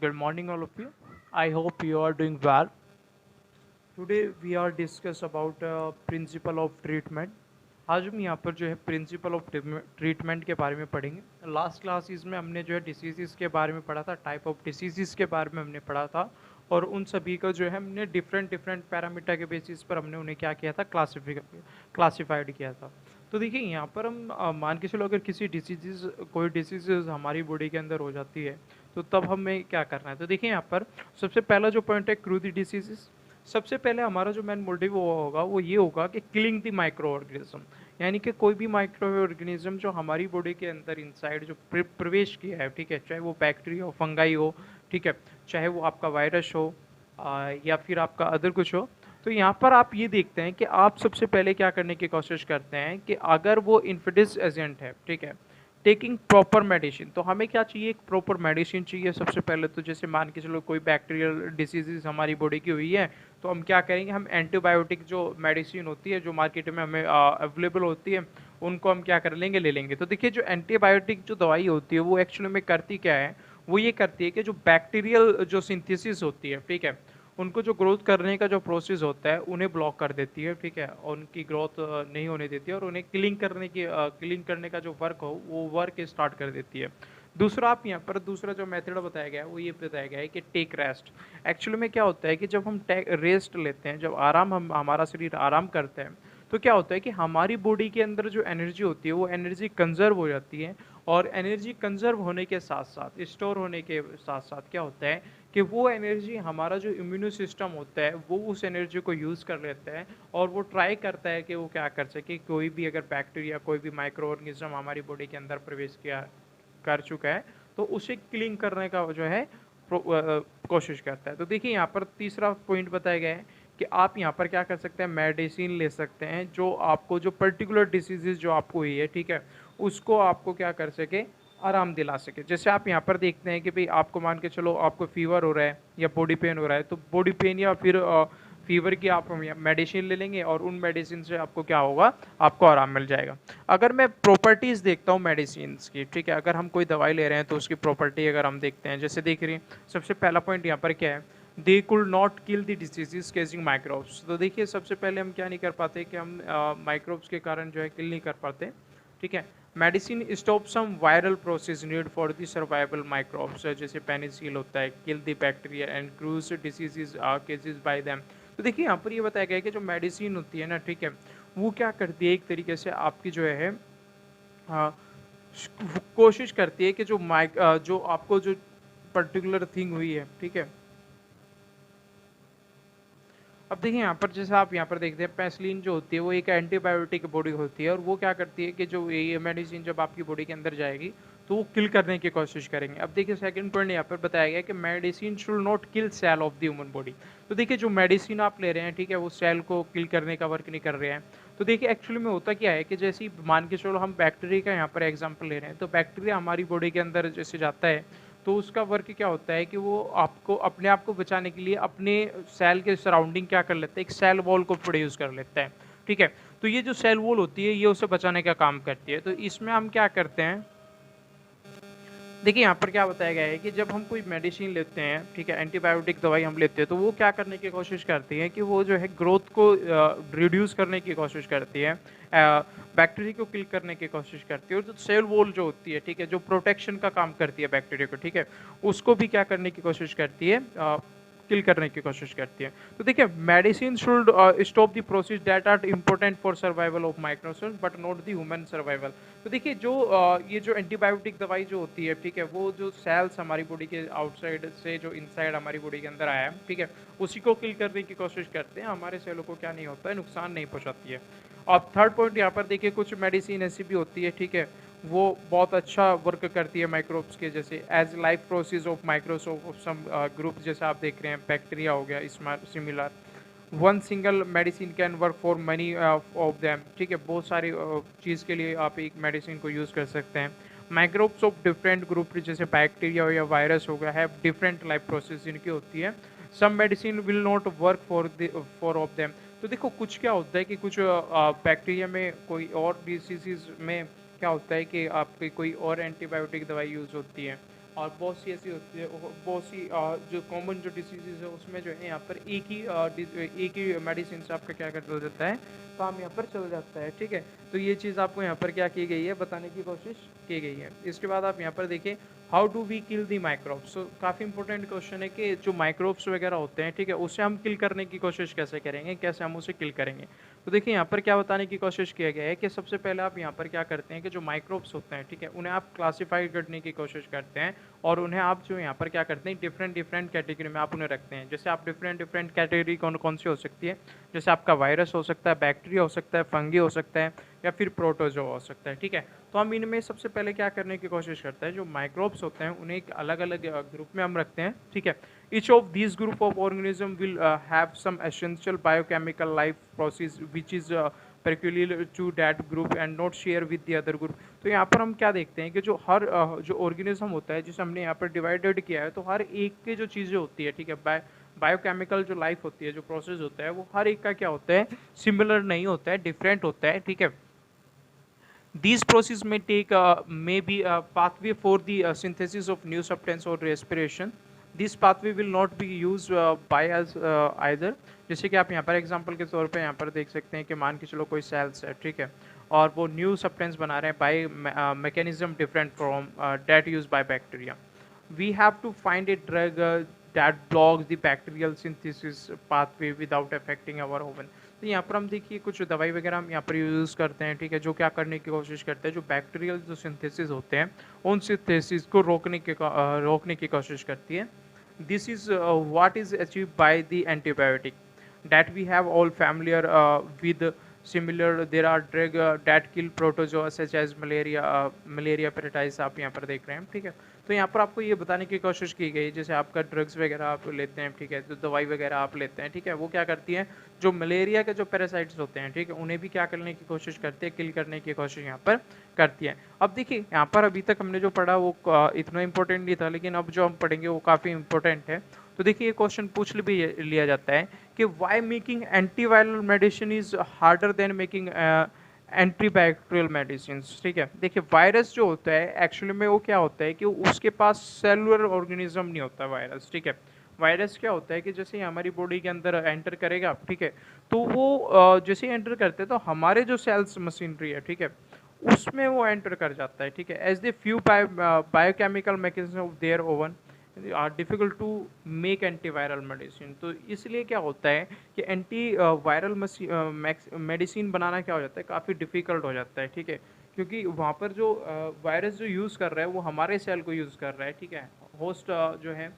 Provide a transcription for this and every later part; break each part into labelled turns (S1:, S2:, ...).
S1: Good morning, all of you. I hope you are doing well. Today we are discuss about principle of treatment. आज हम यहाँ पर जो है principle of treatment के बारे में पढ़ेंगे। लास्ट क्लासेस में हमने जो है डिसीज़ के बारे में पढ़ा था, टाइप ऑफ डिसीज़ के बारे में हमने पढ़ा था और उन सभी का जो है हमने डिफरेंट डिफरेंट पैरामीटर के बेसिस पर हमने उन्हें क्या किया था, क्लासिफाइड किया था। तो देखिए यहाँ पर हम मान के चलो अगर किसी डिसीज़ कोई डिसीज़ हमारी बॉडी के अंदर हो जाती है तो तब हमें क्या करना है। तो देखिए यहाँ पर सबसे पहला जो पॉइंट है क्रू दी डिसीज़। सबसे पहले हमारा जो मेन मोटिव होगा वो ये होगा कि किलिंग द माइक्रो ऑर्गेनिज्म, यानी कि कोई भी माइक्रो ऑर्गेनिज्म जो हमारी बॉडी के अंदर इनसाइड जो प्रवेश किया है, ठीक है, चाहे वो बैक्टीरिया हो, फंगाई हो, ठीक है, चाहे वो आपका वायरस हो या फिर आपका अदर कुछ हो। तो यहाँ पर आप ये देखते हैं कि आप सबसे पहले क्या करने की कोशिश करते हैं कि अगर वो इन्फिडिस एजेंट है, ठीक है, टेकिंग प्रॉपर मेडिसिन, तो हमें क्या चाहिए, एक प्रॉपर मेडिसिन चाहिए सबसे पहले। तो जैसे मान के चलो कोई बैक्टीरियल डिसीजेज हमारी बॉडी की हुई है तो हम क्या करेंगे, हम एंटीबायोटिक जो मेडिसिन होती है जो मार्केट में हमें अवेलेबल होती है उनको हम क्या कर लेंगे, ले लेंगे। तो देखिए जो एंटीबायोटिक जो दवाई होती है वो एक्चुअली में करती क्या है, वो ये करती है कि जो बैक्टीरियल जो सिंथेसिस होती है, ठीक है, उनको जो ग्रोथ करने का जो प्रोसेस होता है उन्हें ब्लॉक कर देती है, ठीक है, और उनकी ग्रोथ नहीं होने देती है और उन्हें क्लिंग करने का जो वर्क हो वो वर्क स्टार्ट कर देती है। दूसरा आप यहाँ पर दूसरा जो मेथड बताया गया है वो ये बताया गया है कि टेक रेस्ट। एक्चुअली में क्या होता है कि जब हम रेस्ट लेते हैं, जब आराम हम हमारा शरीर आराम करते हैं तो क्या होता है कि हमारी बॉडी के अंदर जो एनर्जी होती है वो एनर्जी कंजर्व हो जाती है। और एनर्जी कंजर्व होने के साथ साथ, स्टोर होने के साथ साथ क्या होता है कि वो एनर्जी हमारा जो इम्यूनो सिस्टम होता है वो उस एनर्जी को यूज़ कर लेता है और वो ट्राई करता है कि वो क्या कर सके, कोई भी अगर बैक्टीरिया कोई भी माइक्रो ऑर्गेनिज्म हमारी बॉडी के अंदर प्रवेश किया कर चुका है तो उसे क्लीन करने का जो है कोशिश करता है। तो देखिए यहाँ पर तीसरा पॉइंट बताया गया है कि आप यहाँ पर क्या कर सकते हैं, मेडिसिन ले सकते हैं जो आपको जो पर्टिकुलर डिसीजेज जो आपको हुई है, ठीक है, उसको आपको क्या कर सके, आराम दिला सके। जैसे आप यहाँ पर देखते हैं कि भाई आपको मान के चलो आपको फीवर हो रहा है या बॉडी पेन हो रहा है, तो बॉडी पेन या फिर फीवर की आप मेडिसिन ले लेंगे और उन मेडिसिन से आपको क्या होगा, आपको आराम मिल जाएगा। अगर मैं प्रॉपर्टीज़ देखता हूँ मेडिसिन की, ठीक है, अगर हम कोई दवाई ले रहे हैं तो उसकी प्रॉपर्टी अगर हम देखते हैं, जैसे देख रही हैं सबसे पहला पॉइंट यहाँ पर क्या है, they could not kill the diseases causing microbes. तो देखिए सबसे पहले हम क्या नहीं कर पाते कि हम माइक्रोब्स के कारण जो है किल नहीं कर पाते, ठीक है। Medicine stop some viral process need for the survival microbes, जैसे पेनिसिल होता है, kill the bacteria and cure diseases cases by them. तो देखिए यहाँ पर ये बताया गया है कि जो मेडिसिन होती है ना, ठीक है, वो क्या करती है एक तरीके से आपकी जो है कोशिश करती है कि जो आपको जो पर्टिकुलर थिंग हुई है, ठीक है। अब देखिए यहाँ पर जैसे आप यहाँ पर देखते हैं पेनिसिलिन जो होती है वो एक एंटीबायोटिक बॉडी होती है और वो क्या करती है कि जो ये मेडिसिन जब आपकी बॉडी के अंदर जाएगी तो वो किल करने की कोशिश करेंगे। अब देखिए सेकंड पॉइंट यहाँ पर बताया गया है कि medicine should not kill cell of the human body. तो देखिए जो मेडिसिन आप ले रहे हैं, ठीक है, वो सेल को किल करने का वर्क नहीं कर रहे हैं। तो देखिए एक्चुअली में होता क्या है कि जैसे ही मान के चलो हम बैक्टीरिया का यहाँ पर एग्जाम्पल ले रहे हैं, तो बैक्टीरिया हमारी बॉडी के अंदर जैसे जाता है तो उसका वर्क क्या होता है कि वो आपको अपने आप को बचाने के लिए अपने सेल के सराउंडिंग क्या कर लेता है, एक सेल वॉल को प्रोड्यूस कर लेता है, ठीक है। तो ये जो सेल वॉल होती है ये उसे बचाने का काम करती है। तो इसमें हम क्या करते हैं, देखिए यहाँ पर क्या बताया गया है कि जब हम कोई मेडिसिन लेते हैं, ठीक है, एंटीबायोटिक दवाई हम लेते हैं तो वो क्या करने की कोशिश करती है कि वो जो है ग्रोथ को रिड्यूस करने की कोशिश करती है, बैक्टीरिया को किल करने की कोशिश करती है। और जो सेल वॉल जो होती है, ठीक है, जो प्रोटेक्शन का काम करती है बैक्टीरिया को, ठीक है, उसको भी क्या करने की कोशिश करती है, किल करने की कोशिश करती है। तो देखिए medicine should stop the process that are important for survival of microcells but not the human survival. तो देखिए जो ये जो एंटीबायोटिक दवाई जो होती है, ठीक है, वो जो सेल्स हमारी बॉडी के आउटसाइड से जो इनसाइड हमारी बॉडी के अंदर आया है, ठीक है, उसी को किल करने की कोशिश करते हैं, हमारे सेलों को क्या नहीं होता है, नुकसान नहीं पहुंचाती है। और थर्ड पॉइंट यहाँ पर देखिए कुछ मेडिसिन ऐसी भी होती है, ठीक है, वो बहुत अच्छा वर्क करती है माइक्रोब्स के, जैसे as life process of Microsoft of some group, जैसे आप देख रहे हैं बैक्टीरिया हो गया इसमें similar, one single medicine can work for many of them, ठीक है, बहुत सारी चीज़ के लिए आप एक मेडिसिन को यूज़ कर सकते हैं। माइक्रोब्स ऑफ डिफरेंट ग्रुप जैसे बैक्टीरिया हो या वायरस हो गया है डिफरेंट लाइफ प्रोसेस इनकी होती है। Some medicine will not work for of them. तो देखो कुछ क्या होता है कि कुछ बैक्टीरिया में कोई और डिसीज़ में क्या होता है कि आपकी कोई और एंटीबायोटिक दवाई यूज़ होती है, और बहुत सी ऐसी होती है, बहुत सी जो कॉमन जो डिसीजेज है उसमें जो है यहाँ पर एक ही मेडिसिन से आपका क्या कर चल जाता है, काम यहाँ पर चल जाता है। ठीक है, तो ये चीज़ आपको यहाँ पर क्या की गई है, बताने की कोशिश की गई है। इसके बाद आप यहाँ पर देखिए, how do we kill the microbes. So काफ़ी इंपॉर्टेंट क्वेश्चन है कि जो माइक्रोब्स वगैरह होते हैं, ठीक है, उससे हम किल करने की कोशिश कैसे करेंगे, कैसे हम उसे किल करेंगे। तो देखिए यहाँ पर क्या बताने की कोशिश किया गया है कि सबसे पहले आप यहाँ पर क्या करते हैं कि जो माइक्रोब्स होते हैं, ठीक है, उन्हें आप क्लासीफाई करने की कोशिश करते हैं और उन्हें आप जो यहाँ पर क्या करते हैं, डिफरेंट डिफरेंट कैटेगरी में आप उन्हें रखते हैं। जैसे आप डिफरेंट डिफरेंट कैटेगरी कौन कौन सी हो सकती है, जैसे आपका वायरस हो सकता है, बैक्टीरिया हो सकता है, फंगी हो सकता है, या फिर प्रोटोजोआ हो सकता है। ठीक है, तो हम इनमें सबसे पहले क्या करने की कोशिश करते हैं, जो माइक्रोब्स होते हैं उन्हें एक अलग अलग ग्रुप में हम रखते हैं। ठीक है, each of these group of organism will have some essential biochemical life process which is peculiar to that group and not share with the other group। तो यहाँ पर हम क्या देखते हैं कि जो हर जो ऑर्गेनिज्म होता है जिसे हमने यहाँ पर डिवाइडेड किया है, तो हर एक के जो चीज़ें होती है, ठीक है, बायोकेमिकल जो लाइफ होती है, जो प्रोसेस होता है, वो हर एक का क्या होता है, सिमिलर नहीं होता है, डिफरेंट होता है। ठीक है, these processes may take may be a pathway for the synthesis of new substance or respiration। This pathway will not be used by us either। जैसे कि आप यहाँ पर एग्जांपल के तौर पे यहाँ पर देख सकते हैं कि मान के चलो कोई सेल्स है, ठीक है, और वो न्यू सब्सटेंस बना रहे हैं by mechanism different from that use by bacteria. We have to find a drug that blocks the bacterial synthesis pathway without affecting our oven। तो यहाँ पर हम देखिए कुछ दवाई वगैरह हम यहाँ पर यूज़ करते हैं, ठीक है, जो क्या करने की कोशिश करते हैं, जो बैक्टीरियल जो सिंथेसिस होते हैं उन सिंथेसिस को रोकने की कोशिश करती है। This is what is achieve by the antibiotic that we have all familiar with similar there are drug that kill protozoa such as malaria parasites आप यहाँ पर देख रहे हैं। ठीक है, तो यहाँ पर आपको ये बताने की कोशिश की गई, जैसे आपका ड्रग्स वगैरह आप लेते हैं, ठीक है, जो दवाई वगैरह आप लेते हैं, ठीक है, वो क्या करती है, जो मलेरिया के जो पैरासाइट्स होते हैं, ठीक है, उन्हें भी क्या करने की कोशिश करती है, किल करने की कोशिश यहाँ पर करती है। अब देखिए यहाँ पर अभी तक हमने जो पढ़ा वो इतना इंपॉर्टेंट नहीं था, लेकिन अब जो हम पढ़ेंगे वो काफ़ी इंपॉर्टेंट है। तो देखिए ये क्वेश्चन पूछ भी लिया जाता है कि why making antiviral medicine is harder than making antibacterial medicine. ठीक है, देखिए वायरस जो होता है एक्चुअली में वो क्या होता है कि उसके पास सेलुलर ऑर्गेनिज्म नहीं होता वायरस। ठीक है, वायरस क्या होता है कि जैसे ही हमारी बॉडी के अंदर एंटर करेगा, ठीक है, तो वो जैसे ही एंटर करते हैं तो हमारे जो सेल्स मशीनरी है, ठीक है, उसमें वो एंटर कर जाता है। ठीक है, as they few biochemical mechanism of their own are difficult to make antiviral medicine. तो इसलिए क्या होता है कि एंटी वायरल मेडिसिन बनाना क्या हो जाता है, काफ़ी डिफ़िकल्ट हो जाता है। ठीक है, क्योंकि वहाँ पर जो वायरस जो यूज़ कर रहा है वो हमारे सेल को यूज़ कर रहा है। ठीक है, होस्ट जो है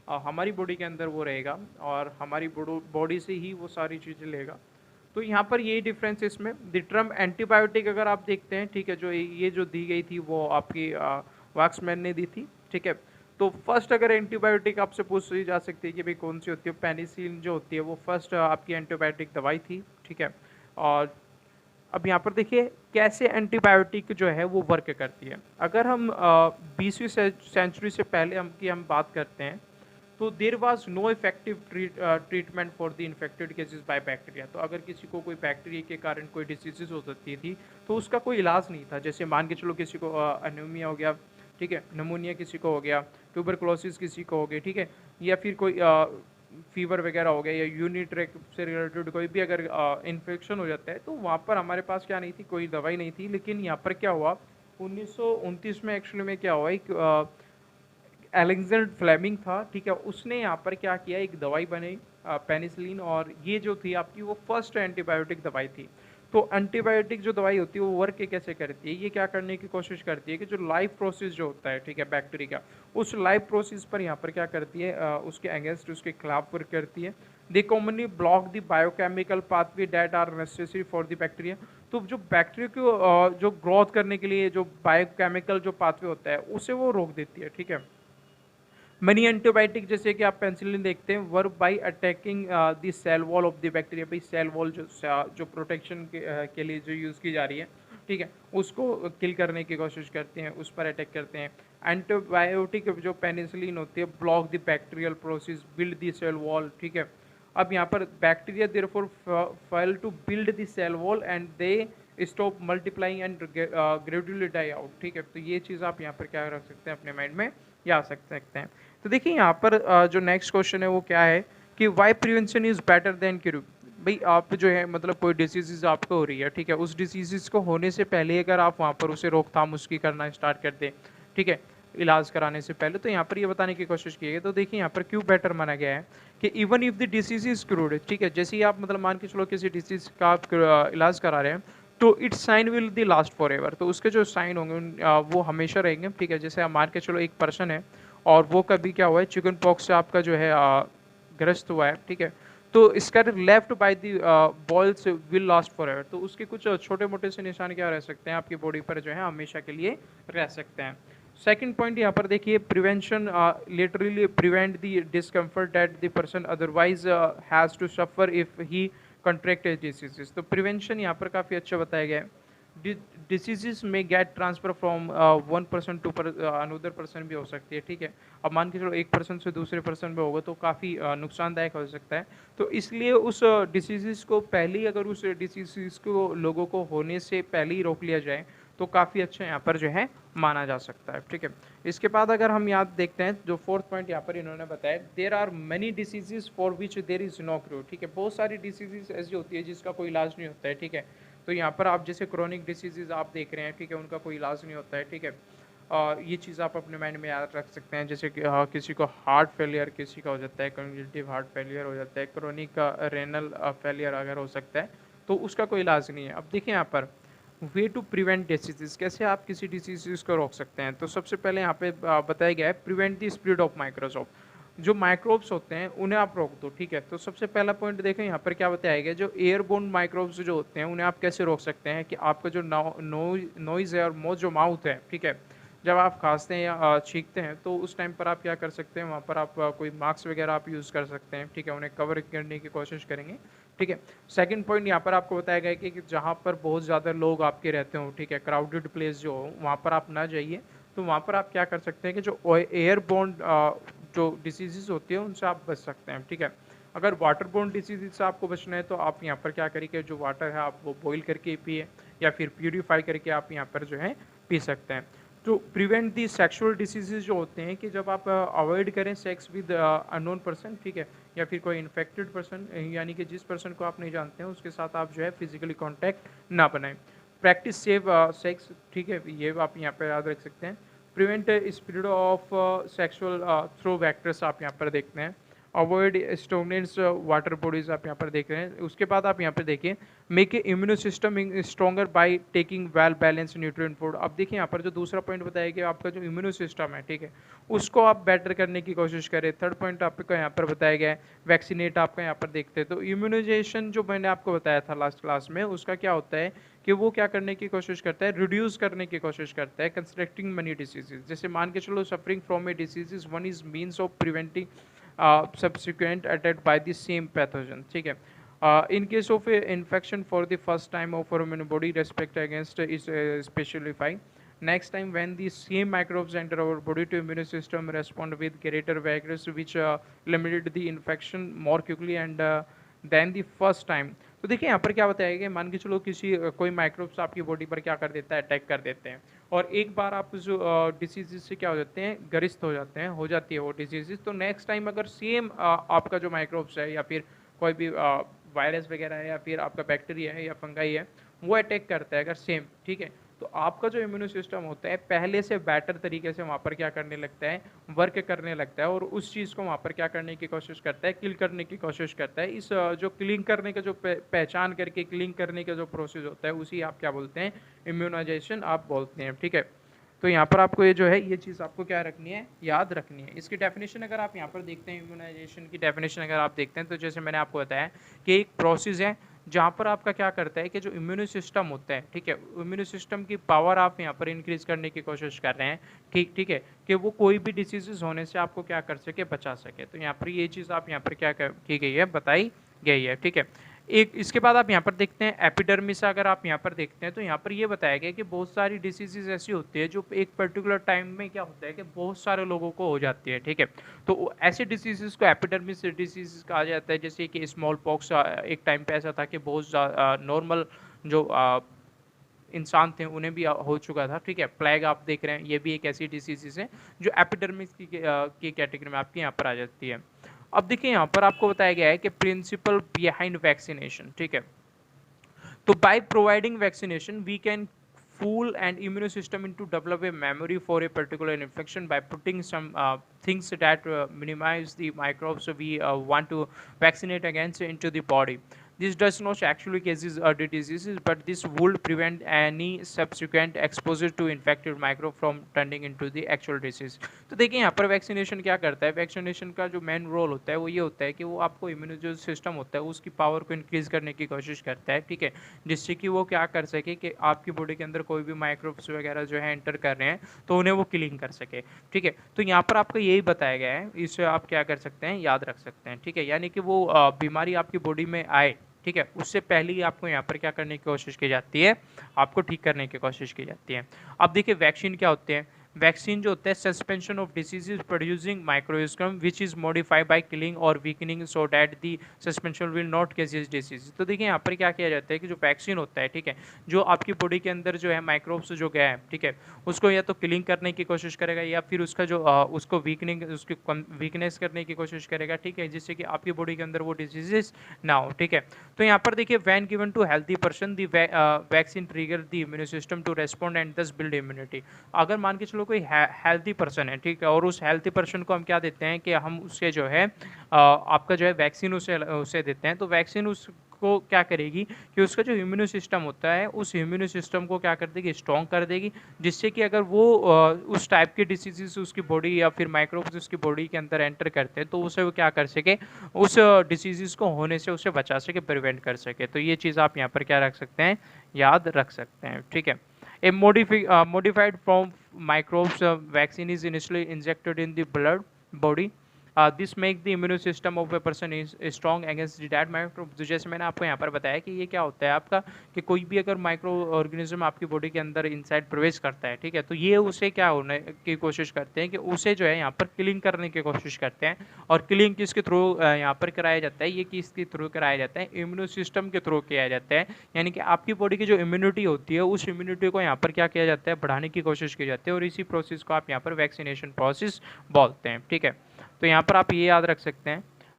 S1: हमारी बॉडी के अंदर वो रहेगा और हमारी बॉडी से ही वो सारी चीज़ें लेगा। तो यहाँ पर यही डिफरेंस है इसमें। द टर्म एंटीबायोटिक अगर आप देखते हैं, ठीक है, जो ये जो दी गई थी वो आपकी वॉक्समैन ने दी थी। ठीक है, तो फर्स्ट अगर एंटीबायोटिक आपसे पूछी जा सकती है कि भाई कौन सी होती है, पेनिसिलिन जो होती है वो फर्स्ट आपकी एंटीबायोटिक दवाई थी। ठीक है, और अब यहाँ पर देखिए कैसे एंटीबायोटिक जो है वो वर्क करती है। अगर हम 20वीं सेंचुरी से पहले हम बात करते हैं तो there was no effective treatment for the infected cases by bacteria. तो अगर किसी को कोई बैक्टीरिया के कारण कोई डिसीजेज हो सकती थी तो उसका कोई इलाज नहीं था। जैसे मान के चलो किसी को एनीमिया हो गया, ठीक है, निमोनिया किसी को हो गया, ट्यूबरक्लोसिस किसी को हो गई, ठीक है, या फिर कोई फीवर वगैरह हो गया, या यूनिट ट्रैक से रिलेटेड कोई भी अगर इन्फेक्शन हो जाता है तो वहाँ पर हमारे पास क्या नहीं थी, कोई दवाई नहीं थी। लेकिन यहाँ पर क्या हुआ 1929 में एक्चुअली में क्या हुआ, एक एलेक्जेंडर फ्लेमिंग था, ठीक है, उसने यहाँ पर क्या किया, एक दवाई बनाई पेनिसिलिन, और ये जो थी आपकी वो फर्स्ट एंटीबायोटिक दवाई थी। तो एंटीबायोटिक जो दवाई होती है वो वर्क कैसे करती है, ये क्या करने की कोशिश करती है कि जो लाइफ प्रोसेस जो होता है, ठीक है, बैक्टीरिया का, उस लाइफ प्रोसेस पर यहाँ पर क्या करती है, उसके अगेंस्ट उसके खिलाफ वर्क करती है। They commonly block the biochemical pathway that are necessary for the bacteria. तो जो बैक्टीरिया को जो ग्रोथ करने के लिए जो बायोकेमिकल जो पाथवे होता है उसे वो रोक देती है। ठीक है, मनी एंटीबायोटिक जैसे कि आप पेंसिलिन देखते हैं work by attacking the cell wall of the bacteria. भाई सेल वॉल जो प्रोटेक्शन के लिए जो यूज़ की जा रही है, ठीक है, उसको किल करने की कोशिश करते हैं, उस पर अटैक करते हैं। एंटीबायोटिक जो पेनिसिलिन होती है block the bacterial process build the cell wall. ठीक है, अब यहाँ पर bacteria therefore fail to build the cell wall and they stop multiplying and gradually die out. ठीक है, तो ये चीज़ आप यहाँ पर क्या रख सकते हैं अपने माइंड में ये आ सकते हैं। तो देखिए यहाँ पर जो नेक्स्ट क्वेश्चन है वो क्या है कि why prevention is better than cure. भाई आप जो है मतलब कोई डिसीज़ आपको हो रही है, ठीक है, उस डिसीज़ को होने से पहले अगर आप वहाँ पर उसे रोकथाम उसकी करना स्टार्ट कर दें, ठीक है, इलाज कराने से पहले, तो यहाँ पर ये बताने की कोशिश की है। तो देखिए यहाँ पर क्यों बेटर माना गया है कि even if the disease is cured, ठीक है, जैसे ही आप मतलब मान के चलो किसी डिसीज का आप इलाज करा रहे हैं, तो it's sign will the last forever, तो उसके जो साइन होंगे वो हमेशा रहेंगे, ठीक है। जैसे आप मान के चलो एक पर्सन है और वो कभी क्या हुआ है, चिकन पॉक्स से आपका जो है ग्रस्त हुआ है, ठीक है, तो इसका left by the balls will last forever, तो उसके कुछ छोटे मोटे से निशान क्या रह सकते हैं आपकी बॉडी पर जो है हमेशा के लिए रह सकते हैं। सेकंड पॉइंट यहाँ पर देखिए, prevention literally prevent the discomfort that the person otherwise has to suffer if he contract diseases. तो प्रिवेंशन यहाँ पर काफ़ी अच्छा बताया गया है। डिसीजेस में get transfer from one person to another person भी हो सकती है, ठीक है। अब मान के चलो एक पर्सन से दूसरे पर्सन में होगा तो काफ़ी नुकसानदायक हो सकता है। तो इसलिए उस डिसीज़ को पहले ही, अगर उस डिसीज़ को लोगों को होने से पहले ही रोक लिया जाए तो काफ़ी अच्छा यहाँ पर जो है माना जा सकता है, ठीक है। इसके बाद अगर हम याद देखते हैं, जो फोर्थ पॉइंट यहाँ पर इन्होंने बताया, there are many diseases for which there is no cure, ठीक है। बहुत सारी डिसीजेज ऐसी होती है जिसका कोई इलाज नहीं होता है, ठीक है। तो यहाँ पर आप जैसे क्रोनिक डिसीजेज आप देख रहे हैं, ठीक है, उनका कोई इलाज नहीं होता है, ठीक है। ये चीज़ आप अपने माइंड में याद रख सकते हैं, जैसे कि किसी को हार्ट फेलियर किसी का हो जाता है, कंजस्टिव हार्ट फेलियर हो जाता है, क्रोनिक रेनल फेलियर अगर हो सकता है, तो उसका कोई इलाज नहीं है। अब देखिए यहाँ पर वे टू प्रिवेंट डिसीजेज, कैसे आप किसी डिसीज को रोक सकते हैं। तो सबसे पहले यहाँ पे बताया गया है, prevent the spread of Microsoft, जो माइक्रोब्स होते हैं उन्हें आप रोक दो, ठीक है। तो सबसे पहला पॉइंट देखें यहाँ पर क्या बताया गया, जो एयरबोर्न माइक्रोब्स जो होते हैं उन्हें आप कैसे रोक सकते हैं कि आपका जो नॉइज़ है और जो माउथ है, ठीक है, जब आप खांसते हैं या छींकते हैं तो उस टाइम पर आप क्या कर सकते हैं, वहाँ पर आप कोई मास्क वगैरह आप यूज़ कर सकते हैं, ठीक है, उन्हें कवर करने की कोशिश करेंगे, ठीक है। सेकंड पॉइंट यहाँ पर आपको बताया गया है कि जहाँ पर बहुत ज़्यादा लोग आपके रहते हो, ठीक है, क्राउडेड प्लेस जो हो वहाँ पर आप ना जाइए। तो वहाँ पर आप क्या कर सकते हैं कि जो एयरबोर्न जो डिसीज़ होती है उनसे आप बच सकते हैं, ठीक है। अगर वाटर बोर्न डिसीज़ से आपको बचना है तो आप यहाँ पर क्या करिए कि जो वाटर है आप वो बॉईल करके पिए या फिर प्यूरीफाई करके आप यहाँ पर जो है पी सकते हैं। तो प्रिवेंट दी सेक्सुअल डिसीजेज जो होते हैं कि जब आप अवॉइड करें सेक्स विद अननोन पर्सन, ठीक है, या फिर कोई इन्फेक्टेड पर्सन, यानी कि जिस पर्सन को आप नहीं जानते हैं उसके साथ आप जो है फिजिकली कॉन्टैक्ट ना बनाएं। प्रैक्टिस सेव सेक्स, ठीक है, ये आप यहाँ पर याद रख सकते हैं। Prevent spread of sexual through vectors आप यहाँ पर देखते हैं। अवॉइड स्टोनेट्स वाटर बॉडीज आप यहाँ पर देख रहे हैं। उसके बाद आप यहाँ पर देखिए, make a immuno system stronger by taking well balance nutrient food. अब देखिए यहाँ पर जो दूसरा पॉइंट बताया कि आपका जो इम्यूनो सिस्टम है, ठीक है, उसको आप बेटर करने की कोशिश करें। थर्ड पॉइंट आपका यहाँ पर बताया गया है, वैक्सीनेट आपका यहाँ पर देखते हैं। तो इम्यूनाइजेशन जो मैंने आपको बताया था लास्ट क्लास में, उसका क्या होता है कि वो क्या करने की कोशिश करता है, रिड्यूस करने की कोशिश करता है कंस्ट्रक्टिंग मनी डिसीजेज। जैसे मान के चलो suffering from A diseases, one is means of preventing subsequent attack by the same pathogen, ठीक है। In case of a infection for the first time of human body respect against is specified. Next time when the same microbes enter our body, to immune system respond with greater vigorous, which limited the infection more quickly and than the first time. तो देखिए यहाँ पर क्या बताया गया, मान के चलो किसी कोई माइक्रोब्स आपकी बॉडी पर क्या कर देता है, अटैक कर देते हैं, और एक बार आप जो डिसीज़ से क्या हो जाते हैं, ग्रस्त हो जाते हैं, हो जाती है वो डिसीज़, तो नेक्स्ट टाइम अगर सेम आपका जो माइक्रोब्स है या फिर कोई भी वायरस वगैरह है या फिर आपका बैक्टीरिया है या फंगाई है, वो अटैक करता है अगर सेम, ठीक है, तो आपका जो इम्यूनो सिस्टम होता है पहले से बेटर तरीके से वहाँ पर क्या करने लगता है, वर्क करने लगता है, और उस चीज़ को वहाँ पर क्या करने की कोशिश करता है, किल करने की कोशिश करता है। इस जो क्लिंग करने का जो पहचान करके क्लिंग करने का जो प्रोसेस होता है उसी आप क्या बोलते हैं, इम्यूनाइजेशन आप बोलते हैं, ठीक है। तो यहाँ पर आपको ये जो है ये चीज़ आपको क्या रखनी है, याद रखनी है। इसकी डेफिनेशन अगर आप यहाँ पर देखते हैं, इम्यूनाइजेशन की डेफिनेशन अगर आप देखते हैं, तो जैसे मैंने आपको बताया कि एक प्रोसेस है जहाँ पर आपका क्या करता है कि जो इम्यूनो सिस्टम होता है, ठीक है, इम्यूनो सिस्टम की पावर आप यहाँ पर इंक्रीज करने की कोशिश कर रहे हैं, ठीक है, कि वो कोई भी डिसीजेज होने से आपको क्या कर सके, बचा सके। तो यहाँ पर ये चीज़ आप यहाँ पर क्या की गई है, बताई गई है, ठीक है। एक इसके बाद आप यहाँ पर देखते हैं एपिडर्मिस, अगर आप यहाँ पर देखते हैं तो यहाँ पर ये बताया गया कि बहुत सारी डिसीजेज ऐसी होती है जो एक पर्टिकुलर टाइम में क्या होता है कि बहुत सारे लोगों को हो जाती है, ठीक है। तो ऐसे डिसीजेज को एपिडर्मिस डिसीज कहा जाता है, जैसे कि स्मॉल पॉक्स एक टाइम पे ऐसा था कि बहुत नॉर्मल जो इंसान थे उन्हें भी हो चुका था, ठीक है। प्लेग आप देख रहे हैं, ये भी एक ऐसी डिसीज़ है जो एपिडर्मिस की कैटेगरी में आपकी यहाँ पर आ जाती है। अब देखिए यहाँ पर आपको बताया गया है कि प्रिंसिपल बिहाइंड वैक्सीनेशन, ठीक है। तो by providing vaccination we can fool an immune system into develop a memory for a particular infection by putting some things that minimize the microbes we want to vaccinate against into the body. This does not actually causes the diseases, but this would prevent any subsequent exposure to infected microbe from turning into the actual disease. तो देखिए यहाँ पर vaccination क्या करता है, vaccination का जो main role होता है वो ये होता है कि वो आपको इम्यूनो जो सिस्टम होता है उसकी पावर को इंक्रीज करने की कोशिश करता है, ठीक है, जिससे कि वो क्या कर सके कि आपकी बॉडी के अंदर कोई भी माइक्रोब्स वगैरह जो है एंटर कर रहे हैं तो उन्हें वो किलिंग कर सके, ठीक है। तो यहाँ पर आपको यही बताया गया है, इसे आप क्या कर सकते हैं, याद रख सकते हैं, ठीक है। यानी कि वो बीमारी आपकी बॉडी में आए, ठीक है, उससे पहले ही आपको यहाँ पर क्या करने की कोशिश की जाती है, आपको ठीक करने की कोशिश की जाती है। अब देखिए वैक्सीन क्या होते हैं। वैक्सीन जो होता है सस्पेंशन ऑफ डिसीजेज प्रोड्यूसिंग माइक्रोइस्कम which is modified by killing और weakening so that the suspension will not causes disease. तो देखिए यहाँ पर क्या किया जाता है कि जो वैक्सीन होता है, ठीक है, जो आपकी बॉडी के अंदर जो है माइक्रोब्स जो गया है, ठीक है, उसको या तो किलिंग करने की कोशिश करेगा या फिर उसका जो उसको वीकनिंग उसकी वीकनेस करने की कोशिश करेगा, ठीक है, जिससे कि आपकी बॉडी के अंदर वो डिजीजेस ना हो, ठीक है। तो यहाँ पर देखिए when given to healthy person the vaccine trigger the immune system to respond and thus build immunity. अगर मान के चलो कोई हेल्थी पर्सन है, ठीक है, और उस हेल्थी पर्सन को हम क्या देते हैं कि हम उससे जो है आपका जो है वैक्सीन उसे देते हैं, तो वैक्सीन उसको क्या करेगी कि उसका जो इम्यून सिस्टम होता है उस इम्यून सिस्टम को क्या कर देगी, स्ट्रॉन्ग कर देगी, जिससे कि अगर वो उस टाइप के डिसीजेस उसकी बॉडी या फिर माइक्रोब्स उसकी बॉडी के अंदर एंटर करते हैं तो उसे वो क्या कर सके, उस डिसीजेस को होने से उसे बचा सके, प्रिवेंट कर सके। तो ये चीज़ आप यहाँ पर क्या रख सकते हैं, याद रख सकते हैं, ठीक है। A modified form microbes vaccine is initially injected in the blood body. This make the immune system of a person is strong against that microbe। तो जैसे मैंने आपको यहाँ पर बताया कि ये क्या होता है आपका कि कोई भी अगर माइक्रो ऑर्गेनिज्म आपकी बॉडी के अंदर इनसाइड प्रवेश करता है, ठीक है, तो ये उसे क्या होने की कोशिश करते हैं कि उसे जो है यहाँ पर किलिंग करने की कोशिश करते हैं। और किलिंग किसके थ्रू यहाँ पर कराया जाता है, ये किसके थ्रू कराया जाता है, इम्यूनो सिस्टम के थ्रू किया जाता है। यानी कि आपकी बॉडी की जो इम्यूनिटी होती है उस इम्यूनिटी को यहाँ पर क्या किया जाता है, बढ़ाने की कोशिश की जाती है, और इसी प्रोसेस को आप यहाँ पर वैक्सीनेशन प्रोसेस बोलते हैं, ठीक है। तो यहाँ पर आप ये याद रख सकते हैं